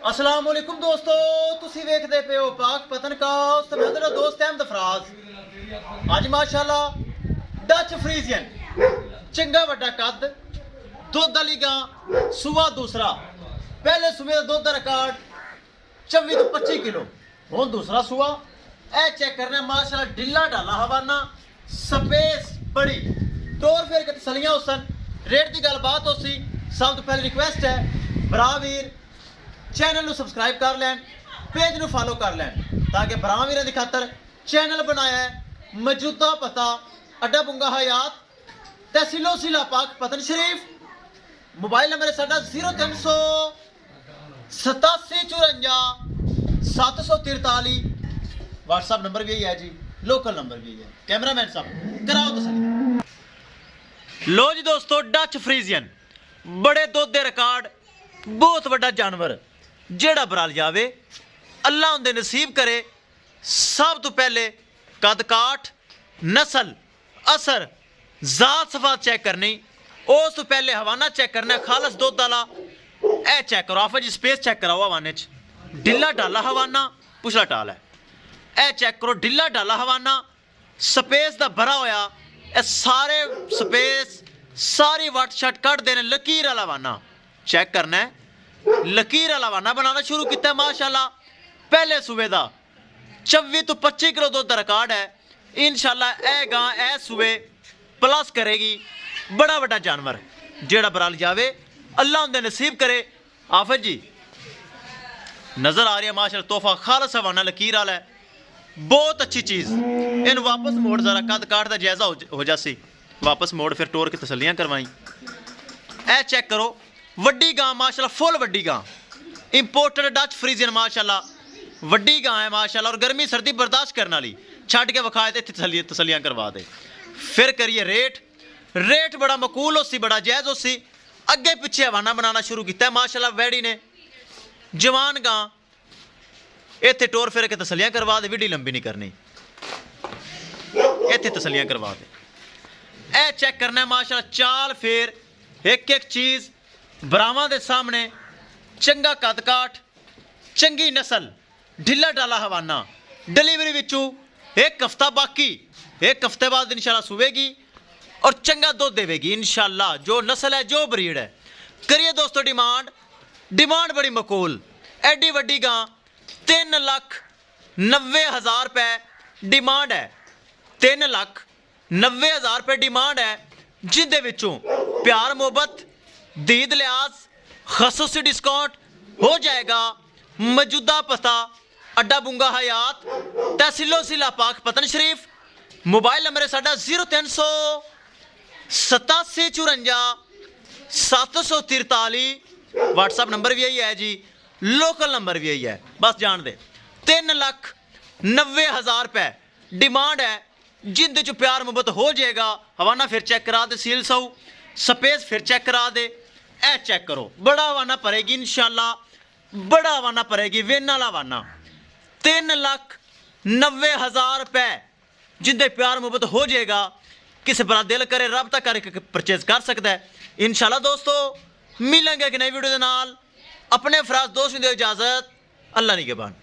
अस्सलाम वालेकुम दोस्तों, तुसी वेखदे पे हो पाक पतनकास्ट ते मैं तेरा दोस्त अहमद फराज। अज माशाल्लाह डच फ्रीजियन चंगा वड्डा कद दुध वाली गां सूआ दूसरा। पहले सूबे का दुध का रिकॉर्ड 24 तो 25 किलो, हुण दूसरा सूआ। ए चेक करना माशाल्लाह ढिला ढाला हवाना, स्पेस बड़ी तौर फिर के तसलियां उसन रेट की गलबात हो सी। सब तो पहले रिक्वेस्ट है भरा वीर चैनल ਨੂੰ ਸਬਸਕ੍ਰਾਈਬ ਕਰ ਲੈਣ, पेज ਨੂੰ फॉलो कर ਲੈਣ ताकि भरा ਵੀਰਾਂ ਦੀ ਖਾਤਰ चैनल बनाया है। मौजूदा पता अड्डा बुंगा हयात तहसीलो जिला पाक पतन शरीफ। मोबाइल नंबर है साडा 0300 87 54 743। व्हाट्सएप नंबर भी यही है जी, लोकल नंबर भी है। कैमरामैन साहब कराओ तसल्ली। लो जी दोस्तों, डच फ्रीजियन बड़े दुध के रिकॉर्ड, बहुत बड़ा जानवर जेड़ा बराल जावे अल्लाह उनके नसीब करे। सब तो पहले कद काठ, नस्ल, असर, जात सफात चेक करनी। उस तो पहले हवाना चेक करना, खालस दुध वाला। ए चेक करो आफा जी, स्पेस चेक कराओ हवाने च ढिला ढाला हवाना, पुछला टाल है। ए चेक करो ढिला ढाला हवाना, स्पेस का भरा होया। ए सारे स्पेस सारी वट शट कट देने, लकीर वाला वाना चेक करना है। लकीर वाला वाना बनाना शुरू किया माशाल्लाह। पहले सूबे का 24 तो 25 किलो दुध का रिकॉर्ड है। इंशाल्लाह ए गां ए सूबे प्लस करेगी। बड़ा बड़ा जानवर जेड़ा बराल जावे अल्लाह उनके नसीब करे। आफत जी नजर आ रही है माशाल्लाह, तोहफा खालस हवाना लकीर वाला है, बहुत अच्छी चीज़। इन वापस मोड़ जरा कद काट का जायजा हो जासी, वापस मोड़ फिर टोर के तसलियां करवाई। ए चेक करो वड्डी गां माशाल्लाह, फुल वड्डी गां, इंपोर्टेड डच फ्रीजियन माशाल्लाह। वड्डी गां है माशाल्लाह और गर्मी सर्दी बर्दाश्त करने वाली। छड़ के विखाए तो तसलियां करवा दे। फिर करिए रेट बड़ा मकूल हो सी, बड़ा जायज़ हो सी। अगे पिछे हवाना बनाना शुरू किया माशाल्लाह। वैड़ी ने जवान गां इत्थे टोर फिर के तसलियां करवा दे, विडी लंबी नहीं करनी, इत्थे तसलियां करवा दे। ए चेक करना माशाल्लाह, चाल फेर एक एक चीज़ बरावां दे सामने। चंगा कद काठ, चंगी नस्ल, ढिला डाला हवाना। डिलीवरी विचू एक हफ्ता बाकी, एक हफ्ते बाद इंशाल्लाह सुवेगी और चंगा दुध देवेगी इंशाल्लाह। जो नस्ल है, जो ब्रीड है। करिए दोस्तों डिमांड बड़ी मकूल। एडी वड्डी गां 3,90,000 रुपए डिमांड है। 3,90,000 रुपए डिमांड है, जिंदे विचों प्यार मोहब्बत दीद लिहाज खसूसी डिस्काउंट हो जाएगा। मौजूदा पता अड्डा बुंगा हयात तहसीलो जिला पाक पतन शरीफ। मोबाइल नंबर है साडा 0300 87 54 743। व्हाट्सएप नंबर भी यही है जी, लोकल नंबर भी यही है। बस जान दे 3,90,000 रुपए डिमांड है, जिंदे चो प्यार मोहब्बत हो जाएगा। हवाना फिर चेक करा दे, सील सऊ स्पेस फिर चेक करा दे। ए चेक करो बड़ा हवाना पड़ेगी इंशाल्लाह, बड़ा हवाना पड़ेगी, वेन वाला हवाना। 3,90,000 रुपए जिंदे प्यार मोहब्बत हो जाएगा। किसी बड़ा दिल करे रब्ता करके परचेज कर सकता है इंशाल्लाह। दोस्तों मिलेंगे एक नई वीडियो के नाल। अपने फराज दोस्त दे इजाजत, अल्लाह निगहबान।